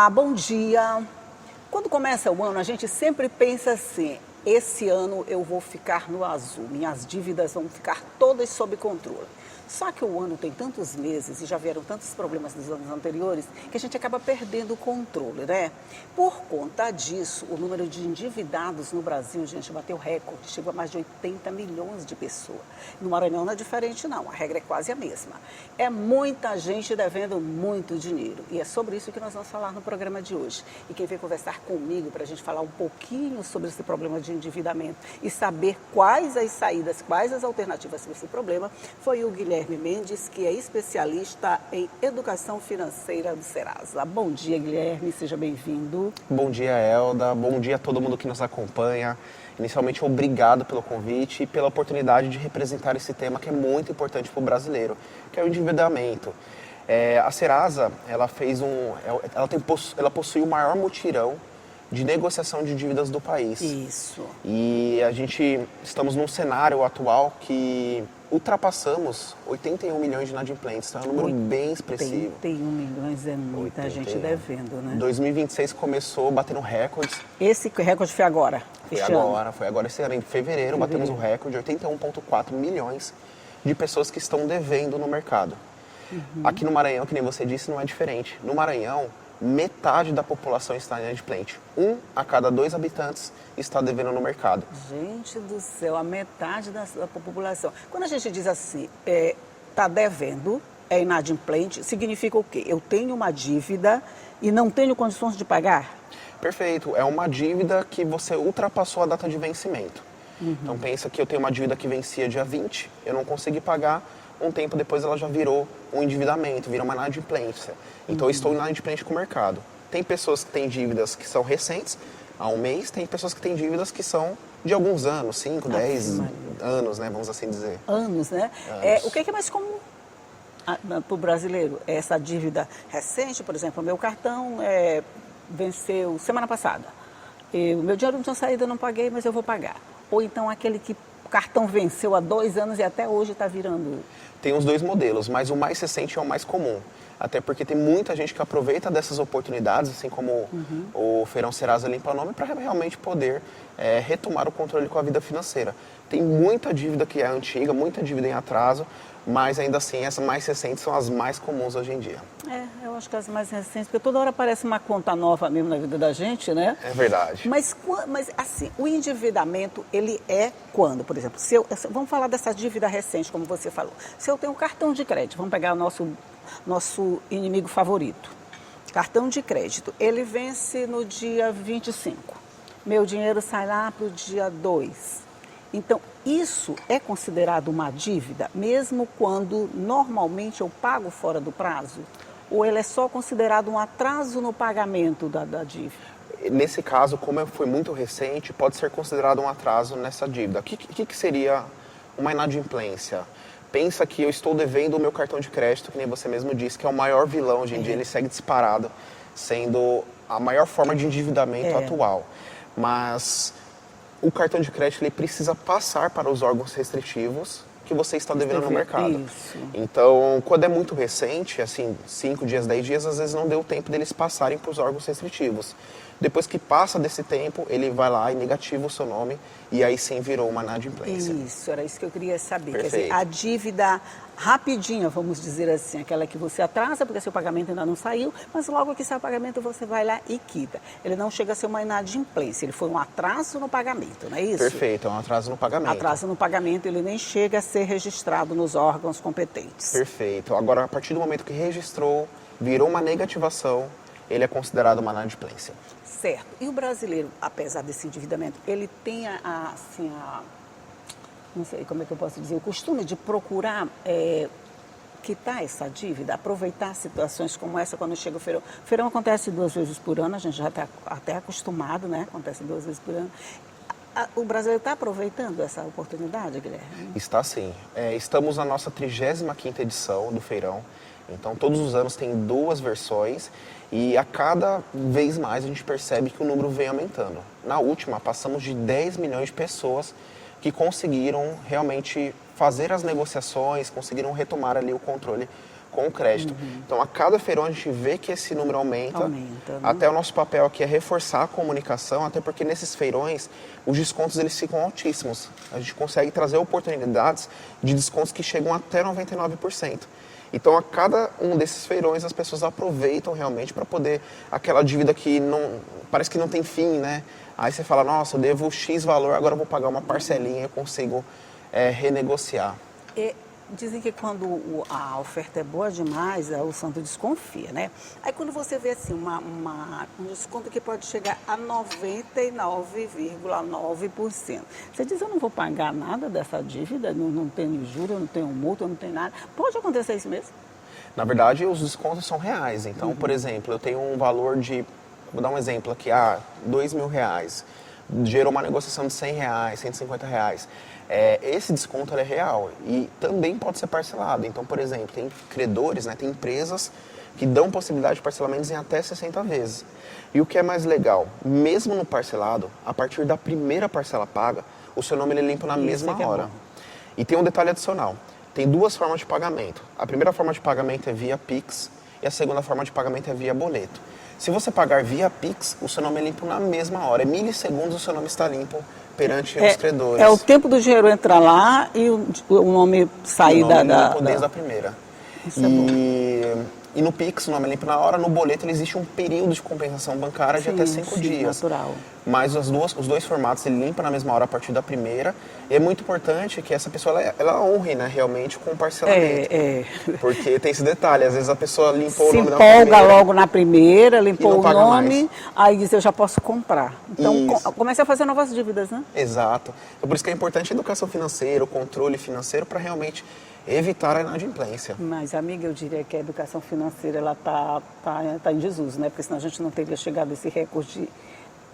Olá, bom dia. Quando começa o ano, a gente sempre pensa assim, esse ano eu vou ficar no azul, minhas dívidas vão ficar todas sob controle. Só que o ano tem tantos meses e já vieram tantos problemas dos anos anteriores que a gente acaba perdendo o controle, né? Por conta disso, o número de endividados no Brasil, gente, bateu recorde, chegou a mais de 80 milhões de pessoas. No Maranhão não é diferente não, a regra é quase a mesma. É muita gente devendo muito dinheiro e é sobre isso que nós vamos falar no programa de hoje. E quem veio conversar comigo para a gente falar um pouquinho sobre esse problema de endividamento e saber quais as saídas, quais as alternativas para esse problema, foi o Guilherme Mendes, que é especialista em educação financeira do Serasa. Bom dia, Guilherme, seja bem-vindo. Bom dia, Elda. Bom dia a todo mundo que nos acompanha. Inicialmente, obrigado pelo convite e pela oportunidade de representar esse tema que é muito importante para o brasileiro, que é o endividamento. A Serasa, ela possui o maior mutirão de negociação de dívidas do país. Isso. E estamos num cenário atual que ultrapassamos 81 milhões de inadimplentes, então é um número bem expressivo. 81 milhões é muita gente devendo, né? 2026 começou batendo recordes. Esse recorde foi agora? Foi agora esse ano, em fevereiro, batemos o recorde, 81,4 milhões de pessoas que estão devendo no mercado. Aqui no Maranhão, que nem você disse, não é diferente. No Maranhão, metade da população está inadimplente. 1 a cada 2 habitantes está devendo no mercado. Gente do céu, a metade da população. Quando a gente diz assim, está devendo, é inadimplente, significa o quê? Eu tenho uma dívida e não tenho condições de pagar? Perfeito. É uma dívida que você ultrapassou a data de vencimento. Então pensa que eu tenho uma dívida que vencia dia 20, eu não consegui pagar, um tempo depois ela já virou um endividamento, virou uma inadimplência. Então eu estou inadimplente com o mercado. Tem pessoas que têm dívidas que são recentes, há um mês, tem pessoas que têm dívidas que são de alguns anos, 5, 10 anos, né, vamos assim dizer. Anos, né? Anos. O que é mais comum para o brasileiro? Essa dívida recente, por exemplo, o meu cartão venceu semana passada. O meu dinheiro não tinha saído, eu não paguei, mas eu vou pagar. Ou então aquele que o cartão venceu há 2 anos e até hoje está virando... Tem os dois modelos, mas o mais recente é o mais comum. Até porque tem muita gente que aproveita dessas oportunidades, assim como o Feirão Serasa Limpa Nome, para realmente poder retomar o controle com a vida financeira. Tem muita dívida que é antiga, muita dívida em atraso, mas ainda assim, essas mais recentes são as mais comuns hoje em dia. Eu acho que as mais recentes, porque toda hora aparece uma conta nova mesmo na vida da gente, né? É verdade. Mas assim, o endividamento, ele é quando? Por exemplo, vamos falar dessa dívida recente, como você falou. Se eu tenho um cartão de crédito, vamos pegar o nosso inimigo favorito. Cartão de crédito, ele vence no dia 25. Meu dinheiro sai lá para o dia 2. Então, isso é considerado uma dívida, mesmo quando normalmente eu pago fora do prazo? Ou ele é só considerado um atraso no pagamento da dívida? Nesse caso, como foi muito recente, pode ser considerado um atraso nessa dívida. O que seria uma inadimplência? Pensa que eu estou devendo o meu cartão de crédito, que nem você mesmo disse, que é o maior vilão hoje em dia, ele segue disparado, sendo a maior forma de endividamento atual. Mas o cartão de crédito ele precisa passar para os órgãos restritivos que você está devendo no mercado. Isso. Então, quando é muito recente, assim, 5 dias, 10 dias, às vezes não deu tempo deles passarem para os órgãos restritivos. Depois que passa desse tempo, ele vai lá e negativa o seu nome e aí sim virou uma inadimplência. Isso, era isso que eu queria saber. Perfeito. Quer dizer, a dívida rapidinha, vamos dizer assim, aquela que você atrasa porque seu pagamento ainda não saiu, mas logo que sai o pagamento você vai lá e quita. Ele não chega a ser uma inadimplência, ele foi um atraso no pagamento, não é isso? Perfeito, é um atraso no pagamento. Atraso no pagamento, ele nem chega a ser registrado nos órgãos competentes. Perfeito. Agora, a partir do momento que registrou, virou uma negativação, ele é considerado uma inadimplência. Certo. E o brasileiro, apesar desse endividamento, ele tem não sei como é que eu posso dizer, o costume de procurar quitar essa dívida, aproveitar situações como essa quando chega o feirão. O feirão acontece 2 vezes por ano, a gente já está até acostumado, né? Acontece 2 vezes por ano. O brasileiro está aproveitando essa oportunidade, Guilherme? Está sim. Estamos na nossa 35ª edição do feirão. Então, todos os anos tem 2 versões e a cada vez mais a gente percebe que o número vem aumentando. Na última, passamos de 10 milhões de pessoas que conseguiram realmente fazer as negociações, conseguiram retomar ali o controle com o crédito. Então, a cada feirão a gente vê que esse número aumenta. Né? Até o nosso papel aqui é reforçar a comunicação, até porque nesses feirões os descontos eles ficam altíssimos. A gente consegue trazer oportunidades de descontos que chegam até 99%. Então, a cada um desses feirões, as pessoas aproveitam realmente para poder... Aquela dívida que não, parece que não tem fim, né? Aí você fala, nossa, eu devo X valor, agora eu vou pagar uma parcelinha e eu consigo renegociar. Dizem que quando a oferta é boa demais, o santo desconfia, né? Aí quando você vê assim, um desconto que pode chegar a 99,9%, você diz, eu não vou pagar nada dessa dívida, não tenho juros, não tenho multa, não tenho nada. Pode acontecer isso mesmo? Na verdade, os descontos são reais. Então, por exemplo, eu tenho um valor de, vou dar um exemplo aqui, R$2.000. Gerou uma negociação de R$100, R$150. Esse desconto é real e também pode ser parcelado. Então, por exemplo, tem credores, né, tem empresas que dão possibilidade de parcelamentos em até 60 vezes. E o que é mais legal, mesmo no parcelado, a partir da primeira parcela paga, o seu nome ele é limpo na mesma hora. E tem um detalhe adicional, tem duas formas de pagamento. A primeira forma de pagamento é via Pix e a segunda forma de pagamento é via boleto. Se você pagar via Pix, o seu nome é limpo na mesma hora. Em milissegundos o seu nome está limpo perante os credores. É o tempo do dinheiro entrar lá e o nome sair desde a primeira. Isso é bom. E no Pix, o nome é limpo na hora, no boleto existe um período de compensação bancária de até 5 dias. Natural. Mas os dois formatos, ele limpa na mesma hora a partir da primeira. E é muito importante que essa pessoa ela honre, né, realmente com o parcelamento. Porque tem esse detalhe, às vezes a pessoa limpou o nome da primeira. Se empolga logo na primeira, limpou o nome, aí diz, eu já posso comprar. Então, comece a fazer novas dívidas, né? Exato. Então, por isso que é importante a educação financeira, o controle financeiro, para realmente evitar a inadimplência. Mas, amiga, eu diria que a educação financeira ela tá em desuso, né? Porque senão a gente não teria chegado a esse recorde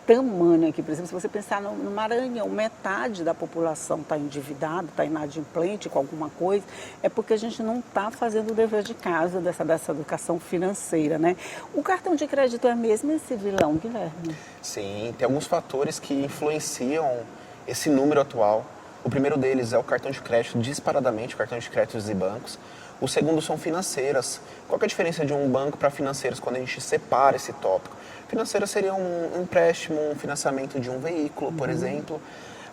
tamanho aqui. Por exemplo, se você pensar no Maranhão, metade da população está endividada, está inadimplente com alguma coisa, é porque a gente não está fazendo o dever de casa dessa educação financeira, né? O cartão de crédito é mesmo esse vilão, Guilherme? Sim, tem alguns fatores que influenciam esse número atual. O primeiro deles é o cartão de crédito, disparadamente, cartão de créditos e bancos. O segundo são financeiras. Qual que é a diferença de um banco para financeiras quando a gente separa esse tópico? Financeira seria um empréstimo, um financiamento de um veículo, por exemplo.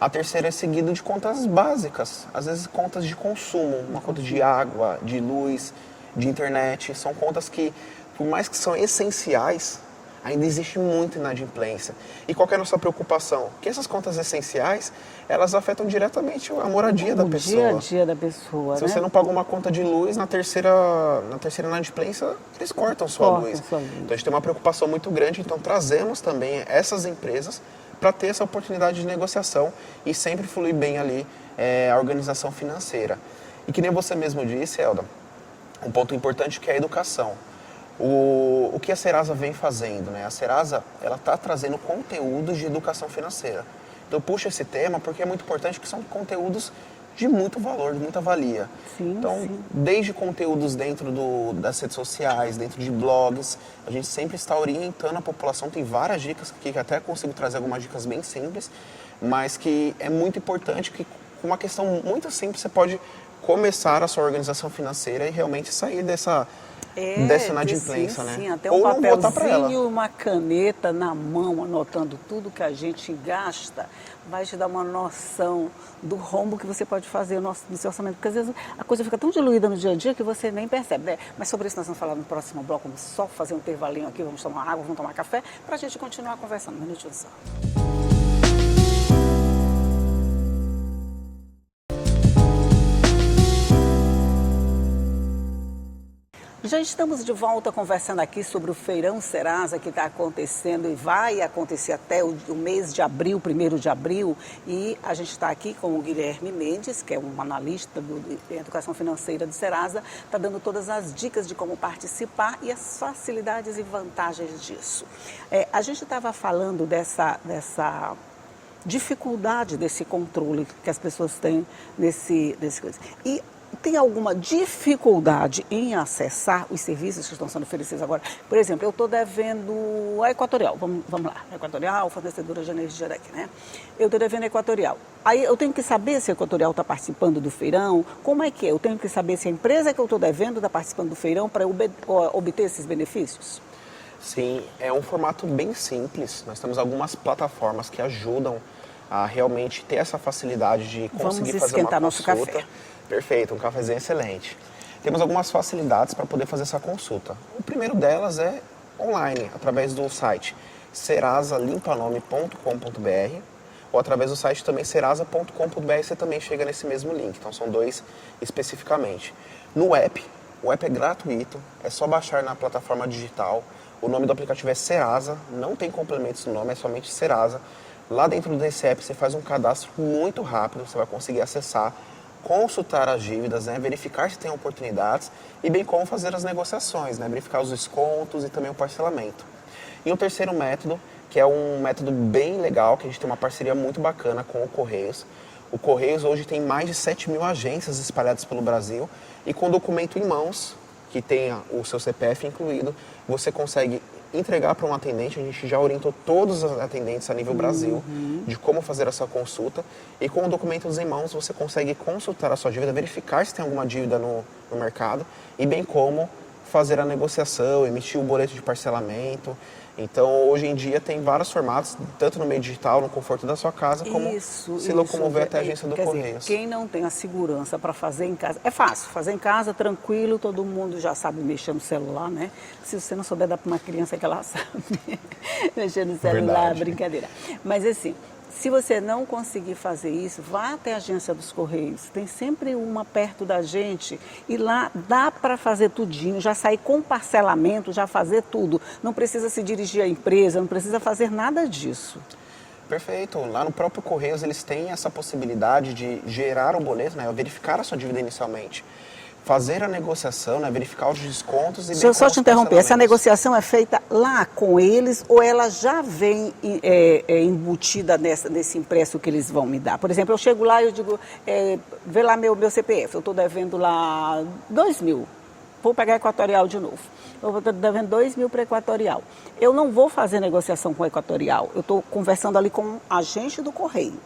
A terceira é seguido de contas básicas, às vezes contas de consumo, uma conta de água, de luz, de internet. São contas que, por mais que são essenciais, ainda existe muita inadimplência. E qual que é a nossa preocupação? Que essas contas essenciais, elas afetam diretamente a moradia da pessoa. O dia a dia da pessoa, Se você não pagou uma conta de luz, na terceira inadimplência, eles cortam sua luz. Então a gente tem uma preocupação muito grande, então trazemos também essas empresas para ter essa oportunidade de negociação e sempre fluir bem ali a organização financeira. E que nem você mesmo disse, Elda, um ponto importante que é a educação. O que a Serasa vem fazendo, né? A Serasa, ela está trazendo conteúdos de educação financeira. Então, eu puxo esse tema porque é muito importante que são conteúdos de muito valor, de muita valia. Então, desde conteúdos dentro das redes sociais, dentro de blogs, a gente sempre está orientando a população. Tem várias dicas aqui, que até consigo trazer algumas dicas bem simples, mas que é muito importante que, com uma questão muito simples, você pode começar a sua organização financeira e realmente sair dessa inadimplência, né? Sim, até um papelzinho, uma caneta na mão, anotando tudo que a gente gasta, vai te dar uma noção do rombo que você pode fazer no seu orçamento. Porque às vezes a coisa fica tão diluída no dia a dia que você nem percebe, né? Mas sobre isso nós vamos falar no próximo bloco. Vamos só fazer um intervalinho aqui, vamos tomar água, vamos tomar café, para a gente continuar conversando. Um minutinho só. Já estamos de volta conversando aqui sobre o Feirão Serasa que está acontecendo e vai acontecer até o mês de abril, 1º de abril. E a gente está aqui com o Guilherme Mendes, que é um analista de educação financeira do Serasa, está dando todas as dicas de como participar e as facilidades e vantagens disso. A gente estava falando dessa dificuldade desse controle que as pessoas têm nesse coisa. E tem alguma dificuldade em acessar os serviços que estão sendo oferecidos agora? Por exemplo, eu estou devendo a Equatorial, vamos lá, Equatorial, fornecedora de energia daqui, né? Eu estou devendo a Equatorial. Aí eu tenho que saber se a Equatorial está participando do feirão, como é que é? Eu tenho que saber se a empresa que eu estou devendo está participando do feirão para obter esses benefícios? Sim, é um formato bem simples. Nós temos algumas plataformas que ajudam a realmente ter essa facilidade de conseguir fazer uma esquentar nosso consulta. café. Perfeito, um cafezinho excelente. Temos algumas facilidades para poder fazer essa consulta. O primeiro delas é online, através do site serasalimpaNome.com.br ou através do site também serasa.com.br, você também chega nesse mesmo link. Então são dois especificamente. No app, o app é gratuito, é só baixar na plataforma digital. O nome do aplicativo é Serasa, não tem complementos no nome, é somente Serasa. Lá dentro desse app você faz um cadastro muito rápido, você vai conseguir acessar, consultar as dívidas, né, verificar se tem oportunidades e bem como fazer as negociações, né, verificar os descontos e também o parcelamento. E um terceiro método, que é um método bem legal, que a gente tem uma parceria muito bacana com o Correios. O Correios hoje tem mais de 7.000 agências espalhadas pelo Brasil e com documento em mãos, que tenha o seu CPF incluído, você consegue entregar para um atendente. A gente já orientou todos os atendentes a nível Brasil de como fazer essa consulta e com documentos em mãos você consegue consultar a sua dívida, verificar se tem alguma dívida no mercado e bem como fazer a negociação, emitir o boleto de parcelamento. Então, hoje em dia tem vários formatos, tanto no meio digital, no conforto da sua casa, como se locomover até a agência do Correios. Dizer, quem não tem a segurança para fazer em casa, é fácil, fazer em casa, tranquilo, todo mundo já sabe mexer no celular, né? Se você não souber dar para uma criança que ela sabe mexer no celular, Verdade. Brincadeira. Mas assim, se você não conseguir fazer isso, vá até a agência dos Correios. Tem sempre uma perto da gente e lá dá para fazer tudinho, já sair com parcelamento, já fazer tudo. Não precisa se dirigir à empresa, não precisa fazer nada disso. Perfeito. Lá no próprio Correios eles têm essa possibilidade de gerar o boleto, né, verificar a sua dívida inicialmente, fazer a negociação, né, verificar os descontos e Deixa eu só te interromper, essa negociação é feita lá com eles ou ela já vem embutida nesse impresso que eles vão me dar? Por exemplo, eu chego lá e eu digo, vê lá meu CPF, eu estou devendo lá 2.000, vou pegar a Equatorial de novo. Eu estou devendo 2.000 para a Equatorial. Eu não vou fazer negociação com a Equatorial, eu estou conversando ali com um agente do Correio.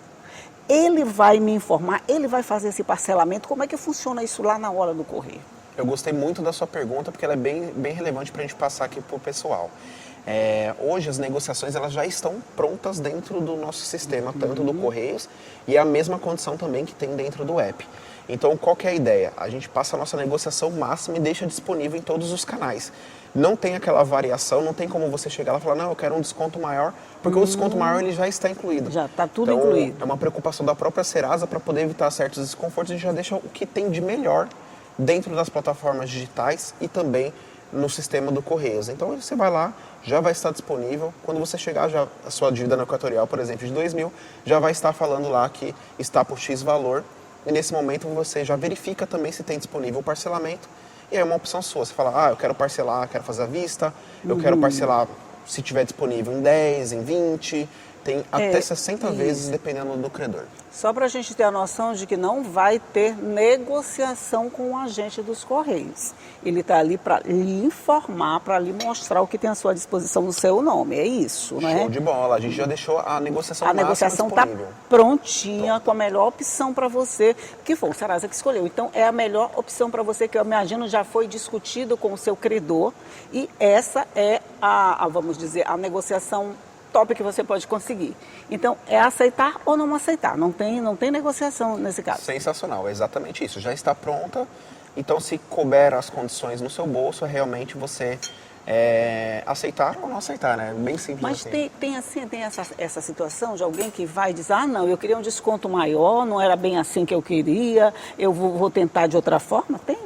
Ele vai me informar, ele vai fazer esse parcelamento, como é que funciona isso lá na hora do Correio? Eu gostei muito da sua pergunta, porque ela é bem relevante para a gente passar aqui para o pessoal. Hoje as negociações elas já estão prontas dentro do nosso sistema, tanto do Correios e a mesma condição também que tem dentro do app. Então, qual que é a ideia? A gente passa a nossa negociação máxima e deixa disponível em todos os canais. Não tem aquela variação, não tem como você chegar lá e falar, não, eu quero um desconto maior, porque o desconto maior ele já está incluído. Já está tudo então, incluído. É uma preocupação da própria Serasa para poder evitar certos desconfortos e já deixa o que tem de melhor dentro das plataformas digitais e também no sistema do Correios. Então você vai lá, já vai estar disponível. Quando você chegar, já, a sua dívida na Equatorial, por exemplo, de 2.000, já vai estar falando lá que está por X valor. E nesse momento você já verifica também se tem disponível o parcelamento. E aí é uma opção sua. Você fala, eu quero parcelar, quero fazer à vista, eu quero parcelar se tiver disponível em 10, em 20, tem até 60 vezes dependendo do credor. Só para a gente ter a noção de que não vai ter negociação com o agente dos Correios. Ele está ali para lhe informar, para lhe mostrar o que tem à sua disposição no seu nome. É isso, né? Show de bola. A gente já deixou a negociação A negociação está disponível. prontinha, com a melhor opção para você, que foi o Serasa que escolheu. Então, é a melhor opção para você, que eu imagino já foi discutido com o seu credor. E essa é vamos dizer, a negociação top que você pode conseguir. Então, é aceitar ou não aceitar. Não tem negociação nesse caso. Sensacional, é exatamente isso. Já está pronta. Então, se couber as condições no seu bolso, é realmente você aceitar ou não aceitar, né? Bem simples. Mas assim. tem essa situação de alguém que vai dizer, não, eu queria um desconto maior, não era bem assim que eu queria, eu vou tentar de outra forma? Tem?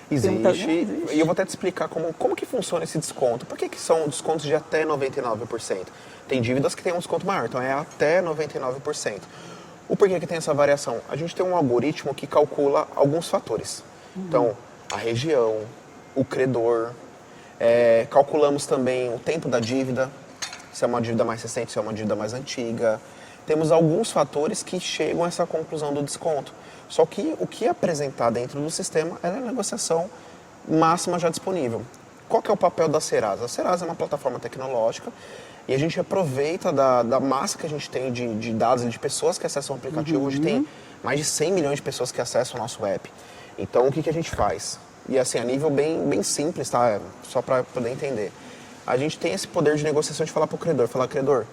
Existe. E eu vou até te explicar como que funciona esse desconto. Por que são descontos de até 99%? Tem dívidas que tem um desconto maior, então é até 99%. O porquê que tem essa variação? A gente tem um algoritmo que calcula alguns fatores. Então, a região, o credor, calculamos também o tempo da dívida, se é uma dívida mais recente, se é uma dívida mais antiga, temos alguns fatores que chegam a essa conclusão do desconto. Só que o que é apresentar dentro do sistema é a negociação máxima já disponível. Qual que é o papel da Serasa? A Serasa é uma plataforma tecnológica e a gente aproveita da massa que a gente tem de dados e de pessoas que acessam o aplicativo. Hoje tem mais de 100 milhões de pessoas que acessam o nosso app. Então, o que a gente faz? E assim, a nível bem simples, tá? Só para poder entender. A gente tem esse poder de negociação de falar para o credor. Falar, credor,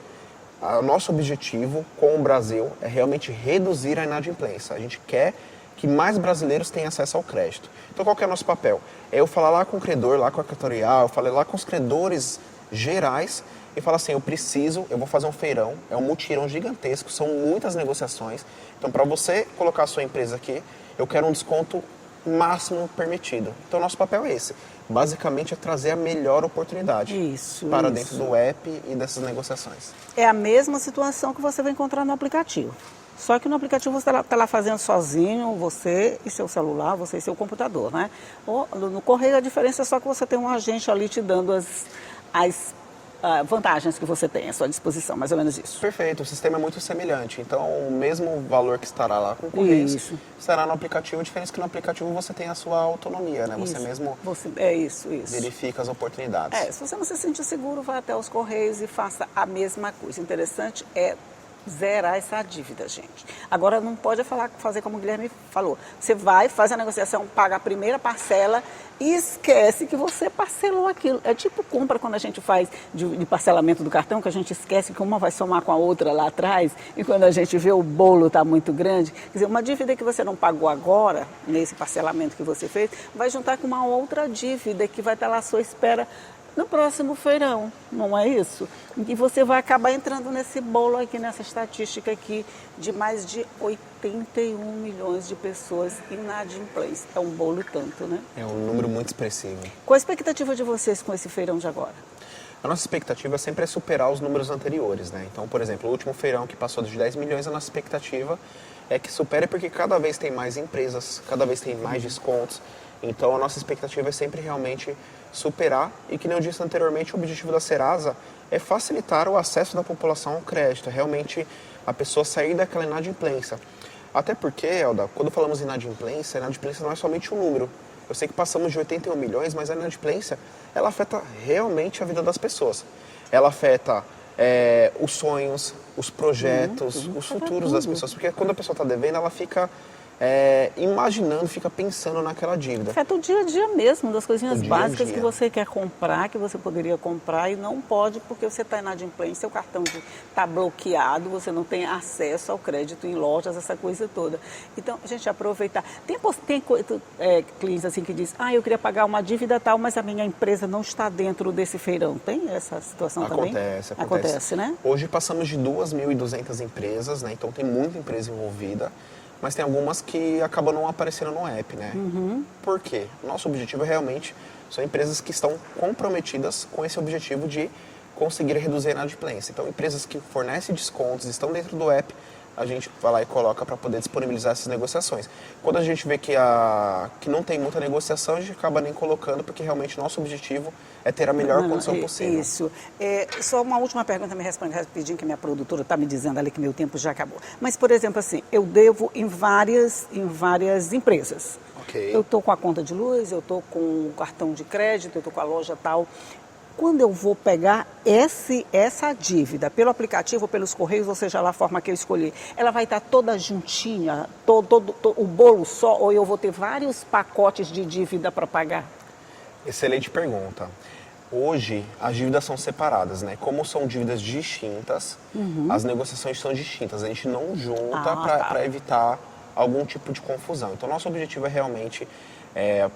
o nosso objetivo com o Brasil é realmente reduzir a inadimplência. A gente quer que mais brasileiros tenham acesso ao crédito. Então, qual que é o nosso papel? É eu falar lá com o credor, lá com a equatorial, eu falei lá com os credores gerais e falar assim, eu vou fazer um feirão, é um mutirão gigantesco, são muitas negociações. Então, para você colocar a sua empresa aqui, eu quero um desconto máximo permitido. Então, nosso papel é esse. Basicamente, é trazer a melhor oportunidade para dentro do app e dessas negociações. É a mesma situação que você vai encontrar no aplicativo. Só que no aplicativo você está lá fazendo sozinho, você e seu celular, você e seu computador, né? No correio a diferença é só que você tem um agente ali te dando as vantagens que você tem à sua disposição, mais ou menos isso. Perfeito, o sistema é muito semelhante. Então, o mesmo valor que estará lá com o correio estará no aplicativo. A diferença é que no aplicativo você tem a sua autonomia, né? Você mesmo verifica as oportunidades. Se você não se sentir seguro, vá até os correios e faça a mesma coisa. Interessante é zerar essa dívida, gente. Agora, não pode fazer como o Guilherme falou. Você vai, faz a negociação, paga a primeira parcela e esquece que você parcelou aquilo. É tipo compra quando a gente faz de parcelamento do cartão, que a gente esquece que uma vai somar com a outra lá atrás e quando a gente vê o bolo está muito grande. Quer dizer, uma dívida que você não pagou agora, nesse parcelamento que você fez, vai juntar com uma outra dívida que vai estar lá à sua espera no próximo feirão, não é isso? E você vai acabar entrando nesse bolo aqui, nessa estatística aqui, de mais de 81 milhões de pessoas inadimplentes. É um bolo tanto, né? É um número muito expressivo. Qual a expectativa de vocês com esse feirão de agora? A nossa expectativa sempre é superar os números anteriores, né? Então, por exemplo, o último feirão que passou de 10 milhões, a nossa expectativa é que supere porque cada vez tem mais empresas, cada vez tem mais descontos. Então, a nossa expectativa é sempre realmente superar e, que nem eu disse anteriormente, o objetivo da Serasa é facilitar o acesso da população ao crédito, realmente a pessoa sair daquela inadimplência. Até porque, Elda, quando falamos em inadimplência, a inadimplência não é somente um número. Eu sei que passamos de 81 milhões, mas a inadimplência, ela afeta realmente a vida das pessoas. Ela afeta os sonhos, os projetos, os futuros das pessoas. Porque quando a pessoa está devendo, ela fica imaginando, fica pensando naquela dívida. Afeta o dia a dia mesmo, das coisinhas básicas que você quer comprar, que você poderia comprar e não pode porque você está inadimplente, seu cartão está bloqueado, você não tem acesso ao crédito em lojas, essa coisa toda. Então, a gente aproveitar. Tem clientes assim que dizem, eu queria pagar uma dívida tal, mas a minha empresa não está dentro desse feirão. Tem essa situação também? Acontece, né? Hoje passamos de 2.200 empresas, né? Então tem muita empresa envolvida. Mas tem algumas que acabam não aparecendo no app, né? Por quê? Nosso objetivo realmente são empresas que estão comprometidas com esse objetivo de conseguir reduzir a inadimplência. Então, empresas que fornecem descontos, estão dentro do app, a gente vai lá e coloca para poder disponibilizar essas negociações. Quando a gente vê que não tem muita negociação, a gente acaba nem colocando, porque realmente nosso objetivo é ter a melhor condição possível. Isso. Só uma última pergunta, me responde rapidinho, que minha produtora está me dizendo ali que meu tempo já acabou. Mas, por exemplo, assim, eu devo em várias empresas. Okay. Eu estou com a conta de luz, eu estou com o cartão de crédito, eu estou com a loja tal. Quando eu vou pegar essa dívida pelo aplicativo ou pelos correios, ou seja lá a forma que eu escolher, ela vai estar toda juntinha, todo o bolo só, ou eu vou ter vários pacotes de dívida para pagar? Excelente pergunta. Hoje, as dívidas são separadas, né? Como são dívidas distintas, as negociações são distintas. A gente não junta para evitar algum tipo de confusão. Então, nosso objetivo é realmente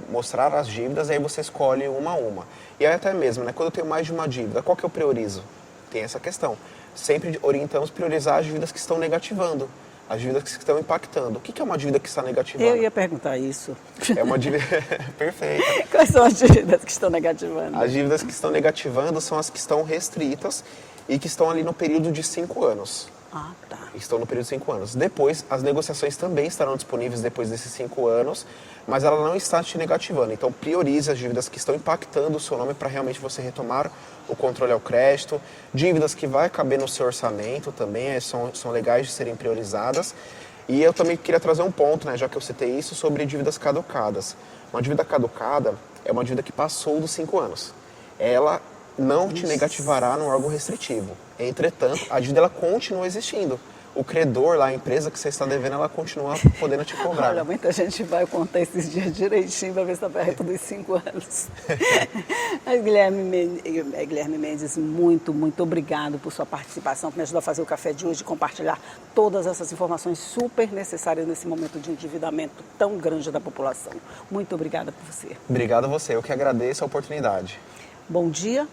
mostrar as dívidas, aí você escolhe uma a uma. E aí até mesmo, né, quando eu tenho mais de uma dívida, qual que eu priorizo? Tem essa questão. Sempre orientamos priorizar as dívidas que estão negativando, as dívidas que estão impactando. O que é uma dívida que está negativando? Eu ia perguntar isso. É uma dívida... Perfeito. Quais são as dívidas que estão negativando? As dívidas que estão negativando são as que estão restritas e que estão ali no período de 5 anos. Ah, tá. Estão no período de 5 anos. Depois, as negociações também estarão disponíveis depois desses 5 anos, mas ela não está te negativando. Então, priorize as dívidas que estão impactando o seu nome para realmente você retomar o controle ao crédito. Dívidas que vai caber no seu orçamento também são legais de serem priorizadas. E eu também queria trazer um ponto, né, já que eu citei isso, sobre dívidas caducadas. Uma dívida caducada é uma dívida que passou dos 5 anos. Ela não te negativará no órgão restritivo. Entretanto, a dívida ela continua existindo. O credor lá, a empresa que você está devendo, ela continua podendo te cobrar. Olha, muita gente vai contar esses dias direitinho para ver se está perto dos 5 anos. Mas Guilherme Mendes, muito, muito obrigado por sua participação, que me ajudou a fazer o café de hoje e compartilhar todas essas informações super necessárias nesse momento de endividamento tão grande da população. Muito obrigada por você. Obrigado a você, eu que agradeço a oportunidade. Bom dia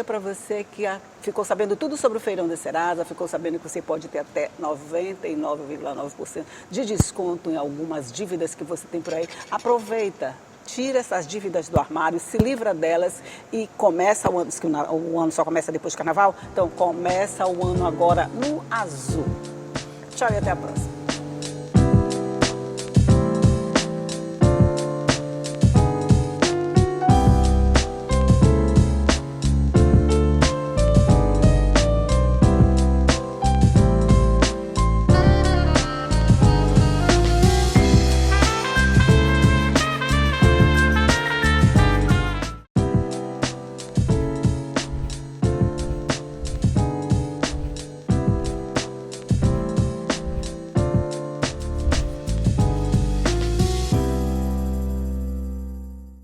para você que ficou sabendo tudo sobre o Feirão da Serasa, ficou sabendo que você pode ter até 99,9% de desconto em algumas dívidas que você tem por aí. Aproveita, tira essas dívidas do armário, se livra delas e começa o ano, que o ano só começa depois do carnaval, então começa o ano agora no azul. Tchau e até a próxima.